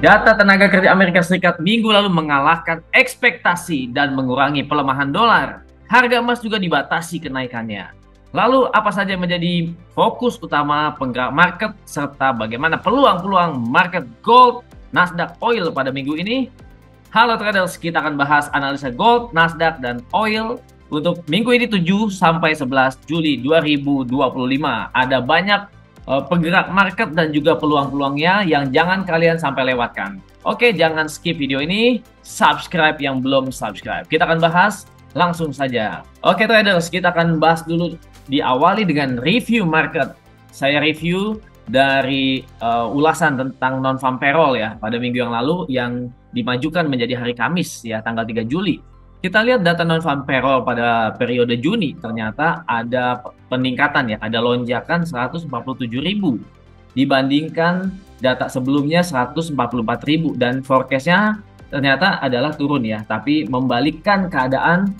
Data tenaga kerja Amerika Serikat minggu lalu mengalahkan ekspektasi dan mengurangi pelemahan dolar. Harga emas juga dibatasi kenaikannya. Lalu apa saja yang menjadi fokus utama penggerak market serta bagaimana peluang-peluang market gold, Nasdaq, oil pada minggu ini? Halo traders, kita akan bahas analisa gold, Nasdaq, dan oil untuk minggu ini 7 sampai 11 Juli 2025. Ada banyak penggerak market dan juga peluang-peluangnya yang jangan kalian sampai lewatkan. Oke, jangan skip video ini, subscribe yang belum subscribe. Kita akan bahas langsung saja. Oke traders, kita akan bahas dulu, diawali dengan review market. Saya review dari ulasan tentang non-farm payroll ya pada minggu yang lalu yang dimajukan menjadi hari Kamis ya tanggal 3 Juli. Kita lihat data non-farm payroll pada periode Juni, ternyata ada peningkatan ya, ada lonjakan 147.000 dibandingkan data sebelumnya 144.000, dan forecastnya ternyata adalah turun ya, tapi membalikkan keadaan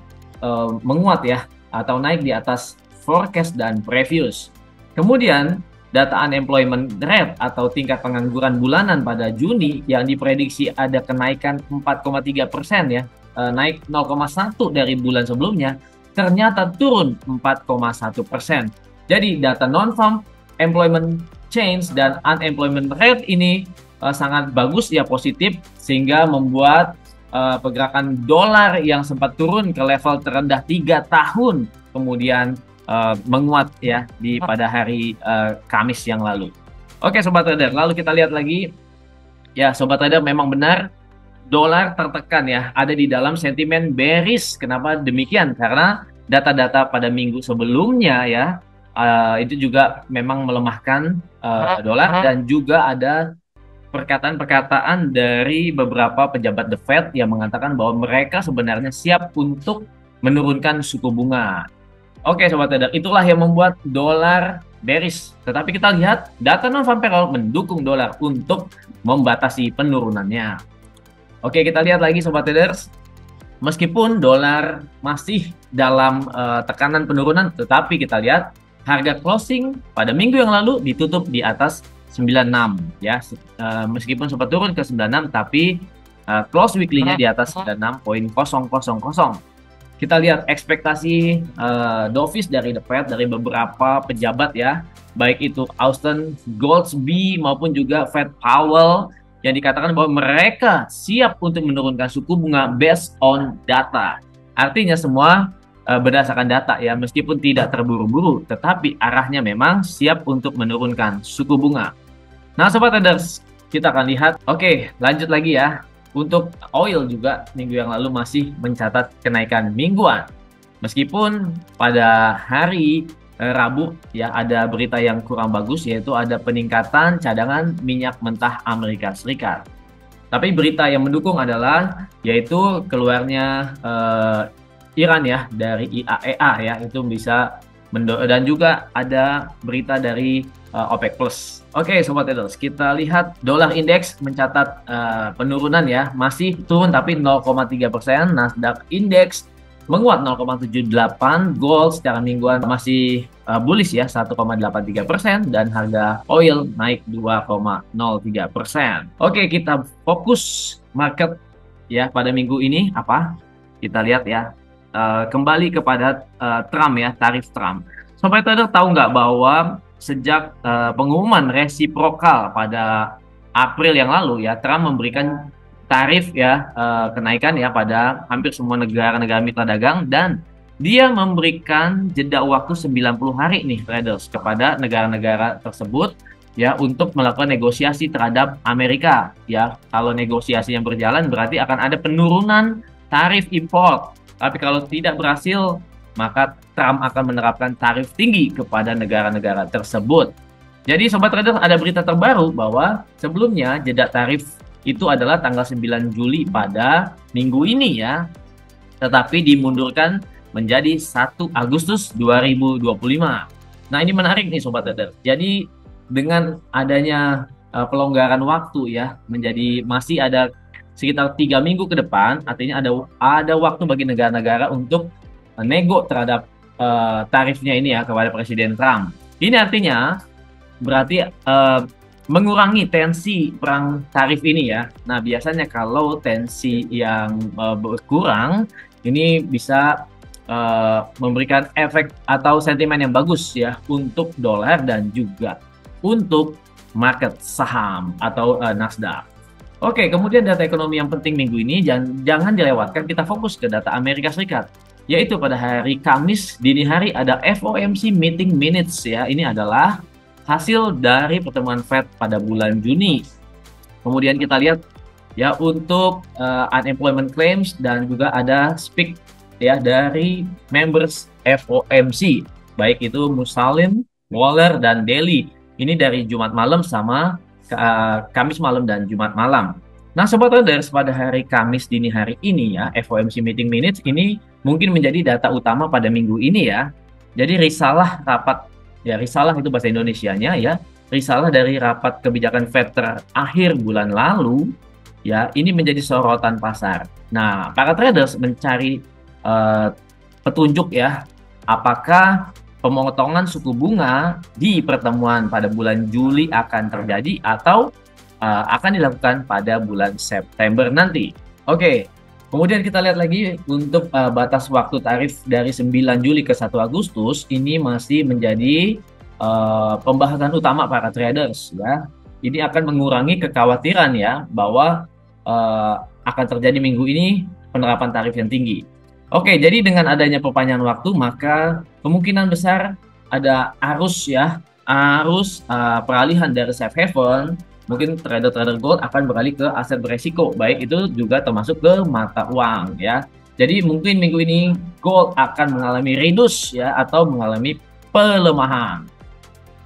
menguat ya, atau naik di atas forecast dan previous. Kemudian data unemployment rate atau tingkat pengangguran bulanan pada Juni yang diprediksi ada kenaikan 4,3% ya, naik 0,1 dari bulan sebelumnya, ternyata turun 4,1%. Jadi data non-farm employment change dan unemployment rate ini sangat bagus ya, positif, sehingga membuat pergerakan dolar yang sempat turun ke level terendah 3 tahun kemudian menguat ya pada hari Kamis yang lalu. Oke sobat trader, lalu kita lihat lagi ya sobat trader, memang benar dolar tertekan ya, ada di dalam sentimen bearish. Kenapa demikian? Karena data-data pada minggu sebelumnya ya itu juga memang melemahkan dolar, dan juga ada perkataan-perkataan dari beberapa pejabat The Fed yang mengatakan bahwa mereka sebenarnya siap untuk menurunkan suku bunga. Oke sobat trader, itulah yang membuat dolar bearish. Tetapi kita lihat data non-farm payroll mendukung dolar untuk membatasi penurunannya. Oke, kita lihat lagi sobat traders. Meskipun dolar masih dalam tekanan penurunan, tetapi kita lihat harga closing pada minggu yang lalu ditutup di atas 96 ya. Meskipun sempat turun ke 96, tapi close weekly-nya di atas 96.000. Kita lihat ekspektasi dovish dari The Fed, dari beberapa pejabat ya, baik itu Austin Goolsbee maupun juga Fed Powell, yang dikatakan bahwa mereka siap untuk menurunkan suku bunga based on data. Artinya semua berdasarkan data ya, meskipun tidak terburu-buru, tetapi arahnya memang siap untuk menurunkan suku bunga. Nah sobat traders, kita akan lihat. Oke, lanjut lagi ya. Untuk oil juga minggu yang lalu masih mencatat kenaikan mingguan. Meskipun pada hari Rabu ya ada berita yang kurang bagus, yaitu ada peningkatan cadangan minyak mentah Amerika Serikat. Tapi berita yang mendukung adalah yaitu keluarnya Iran ya dari IAEA ya, itu bisa dan juga ada berita dari OPEC Plus. Oke sobat traders, kita lihat dolar indeks mencatat penurunan ya, masih turun tapi 0,3%. Nasdaq indeks menguat 0,78, gold secara mingguan masih bullish ya 1,83%, dan harga oil naik 2,03%. Oke, kita fokus market ya pada minggu ini apa? Kita lihat ya, kembali kepada Trump ya, tarif Trump. Sobat trader, tahu nggak bahwa sejak pengumuman resiprokal pada April yang lalu ya, Trump memberikan tarif ya, kenaikan ya pada hampir semua negara-negara mitra dagang, dan dia memberikan jeda waktu 90 hari nih traders kepada negara-negara tersebut ya untuk melakukan negosiasi terhadap Amerika ya. Kalau negosiasinya berjalan berarti akan ada penurunan tarif impor. Tapi kalau tidak berhasil, maka Trump akan menerapkan tarif tinggi kepada negara-negara tersebut. Jadi sobat trader, ada berita terbaru bahwa sebelumnya jeda tarif itu adalah tanggal 9 Juli pada minggu ini ya, tetapi dimundurkan menjadi 1 Agustus 2025. Nah ini menarik nih sobat trader. Jadi dengan adanya pelonggaran waktu ya, menjadi masih ada sekitar 3 minggu ke depan, artinya ada waktu bagi negara-negara untuk nego terhadap tarifnya ini ya kepada Presiden Trump. Ini artinya berarti mengurangi tensi perang tarif ini ya. Nah, biasanya kalau tensi yang berkurang, ini bisa memberikan efek atau sentimen yang bagus ya untuk dolar dan juga untuk market saham atau Nasdaq. Oke, kemudian data ekonomi yang penting minggu ini jangan dilewatkan. Kita fokus ke data Amerika Serikat, yaitu pada hari Kamis dini hari ada FOMC meeting minutes ya. Ini adalah hasil dari pertemuan Fed pada bulan Juni. Kemudian kita lihat ya untuk unemployment claims dan juga ada speak ya dari members FOMC, baik itu Musalin, Waller dan Daly. Ini dari Jumat malam sama Kamis malam dan Jumat malam. Nah, Sobat Traders, pada hari Kamis dini hari ini ya, FOMC meeting minutes ini mungkin menjadi data utama pada minggu ini ya. Jadi risalah rapat, ya risalah itu bahasa Indonesianya ya, risalah dari rapat kebijakan Fed terakhir bulan lalu ya, ini menjadi sorotan pasar. Nah, para traders mencari petunjuk ya, apakah pemotongan suku bunga di pertemuan pada bulan Juli akan terjadi atau akan dilakukan pada bulan September nanti. Oke, kemudian kita lihat lagi untuk batas waktu tarif dari 9 Juli ke 1 Agustus ini masih menjadi pembahasan utama para traders ya. Ini akan mengurangi kekhawatiran ya bahwa akan terjadi minggu ini penerapan tarif yang tinggi. Oke, jadi dengan adanya perpanjangan waktu maka kemungkinan besar ada arus peralihan dari safe haven. Mungkin trader-trader gold akan beralih ke aset beresiko, baik itu juga termasuk ke mata uang ya. Jadi mungkin minggu ini gold akan mengalami reduce ya atau mengalami pelemahan.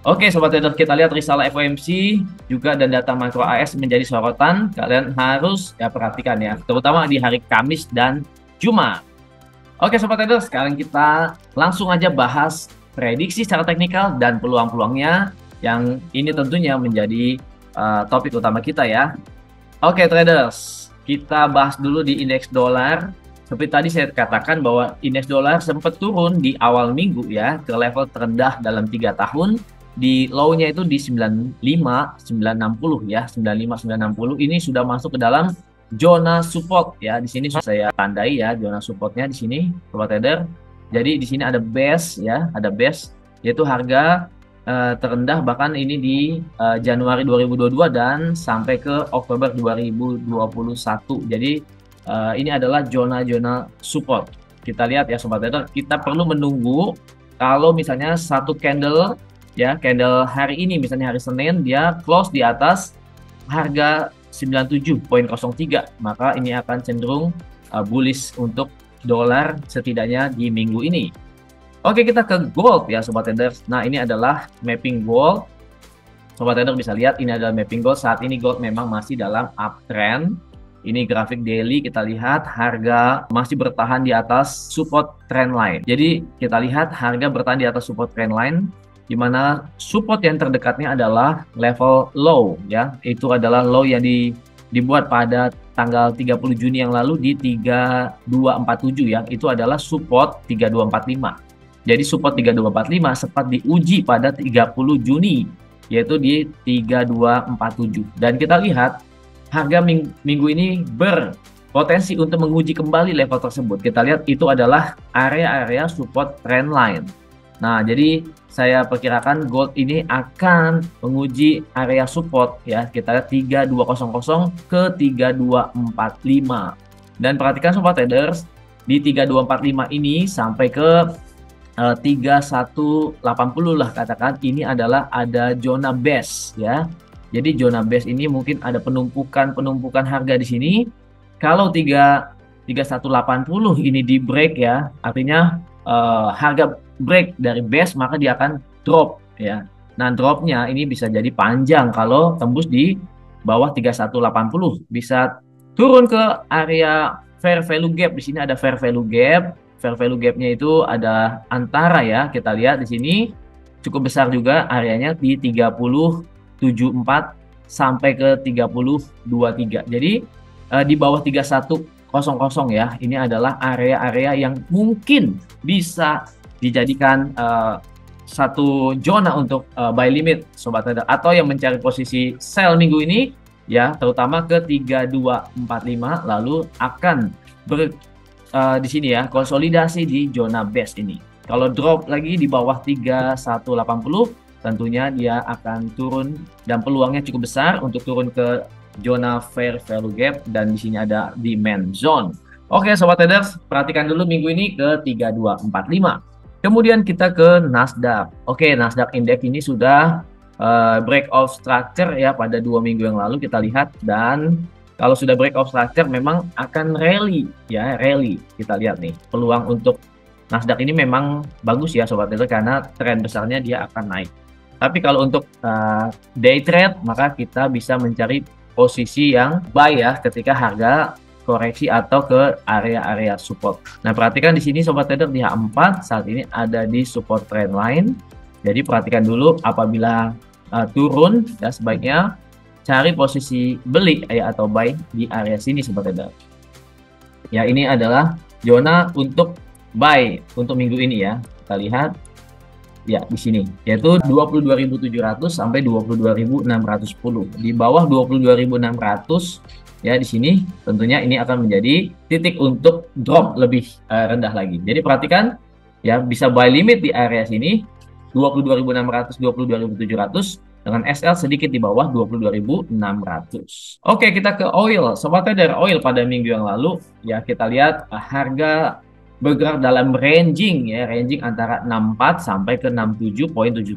Oke, Sobat Trader, kita lihat risalah FOMC juga dan data makro AS menjadi sorotan. Kalian harus ya perhatikan ya, terutama di hari Kamis dan Jumat. Oke, Sobat Trader, sekarang kita langsung aja bahas prediksi secara teknikal dan peluang-peluangnya yang ini tentunya menjadi topik utama kita ya. Oke, traders, kita bahas dulu di indeks dolar. Seperti tadi saya katakan bahwa indeks dolar sempat turun di awal minggu ya ke level terendah dalam 3 tahun. Di low-nya itu di 95.960 ya, 95.960 ini sudah masuk ke dalam zona support ya. Di sini saya tandai ya zona supportnya di sini, Sobat Trader. Jadi di sini ada base ya, ada base yaitu harga terendah bahkan ini di Januari 2022 dan sampai ke Oktober 2021. Jadi ini adalah zona-zona support. Kita lihat ya Sobat Trader, kita perlu menunggu kalau misalnya satu candle ya, candle hari ini misalnya hari Senin dia close di atas harga 97.03, maka ini akan cenderung bullish untuk dolar setidaknya di minggu ini. Oke, kita ke gold ya Sobat Traders. Nah, ini adalah mapping gold. Sobat Trader bisa lihat ini adalah mapping gold. Saat ini gold memang masih dalam uptrend. Ini grafik daily, kita lihat harga masih bertahan di atas support trend line. Jadi kita lihat harga bertahan di atas support trend line, di mana support yang terdekatnya adalah level low ya. Itu adalah low yang dibuat pada tanggal 30 Juni yang lalu di 3247 ya. Itu adalah support 3245. Jadi support 3245 sempat diuji pada 30 Juni yaitu di 3247. Dan kita lihat harga minggu ini berpotensi untuk menguji kembali level tersebut. Kita lihat itu adalah area-area support trend line. Nah, jadi saya perkirakan gold ini akan menguji area support ya. Kita lihat 3200 ke 3245. Dan perhatikan Sobat Traders, di 3245 ini sampai ke 3180 lah katakan, ini adalah ada zona base ya. Jadi zona base ini mungkin ada penumpukan harga di sini. Kalau 3180 ini di break ya, artinya harga break dari base maka dia akan drop ya. Nah, dropnya ini bisa jadi panjang kalau tembus di bawah 3180, bisa turun ke area fair value gap. Di sini ada fair value gap. Fair value gap-nya itu ada antara ya, kita lihat di sini cukup besar juga areanya di 3074 sampai ke 3023. Jadi di bawah 3100 ya, ini adalah area-area yang mungkin bisa dijadikan satu zona untuk buy limit sobat trader, atau yang mencari posisi sell minggu ini ya, terutama ke 3245, lalu akan di sini ya konsolidasi di zona base ini. Kalau drop lagi di bawah 3180, tentunya dia akan turun dan peluangnya cukup besar untuk turun ke zona fair value gap, dan di sini ada demand zone. Oke sobat traders, perhatikan dulu minggu ini ke 3245. Kemudian kita ke Nasdaq. Oke, Nasdaq Index ini sudah break of structure ya pada 2 minggu yang lalu kita lihat, dan kalau sudah break of structure memang akan rally ya, rally. Kita lihat nih, peluang untuk Nasdaq ini memang bagus ya sobat trader, karena tren besarnya dia akan naik. Tapi kalau untuk day trade, maka kita bisa mencari posisi yang buy ya ketika harga koreksi atau ke area-area support. Nah, perhatikan di sini sobat trader, di H4 saat ini ada di support trend line. Jadi perhatikan dulu, apabila turun ya sebaiknya cari posisi beli ya atau buy di area sini sobat trader. Ya, ini adalah zona untuk buy untuk minggu ini ya. Kita lihat ya di sini, yaitu 22.700 sampai 22.610. Di bawah 22.600 ya, di sini tentunya ini akan menjadi titik untuk drop lebih rendah lagi. Jadi perhatikan ya, bisa buy limit di area sini 22.600, 22.700 dengan SL sedikit di bawah 22.600. Oke, kita ke oil. Sobat trader, oil pada minggu yang lalu ya kita lihat harga bergerak dalam ranging ya, ranging antara 64 sampai ke 67.77.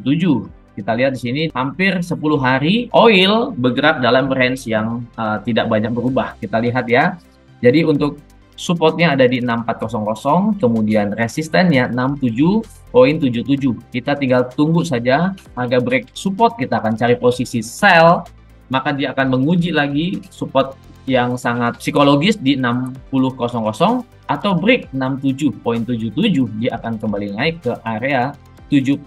Kita lihat di sini hampir 10 hari oil bergerak dalam range yang tidak banyak berubah. Kita lihat ya. Jadi untuk supportnya ada di 6400, kemudian resistennya 67.77. Kita tinggal tunggu saja harga break support, kita akan cari posisi sell, maka dia akan menguji lagi support yang sangat psikologis di 60.00, atau break 67.77 dia akan kembali naik ke area 70.00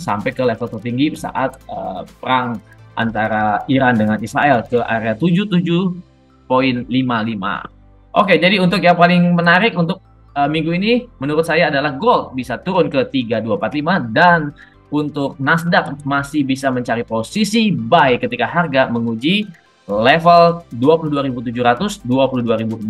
sampai ke level tertinggi saat perang antara Iran dengan Israel ke area 77.55. Oke, jadi untuk yang paling menarik untuk minggu ini menurut saya adalah gold bisa turun ke 3245, dan untuk Nasdaq masih bisa mencari posisi buy ketika harga menguji level 22.700, 22.600.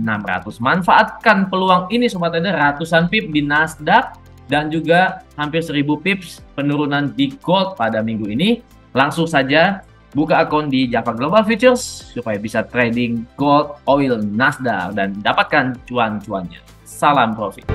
Manfaatkan peluang ini sobat trader, ratusan pip di Nasdaq dan juga hampir 1000 pips penurunan di gold pada minggu ini. Langsung saja buka akun di Java Global Futures supaya bisa trading gold, oil, Nasdaq dan dapatkan cuan-cuannya. Salam profit.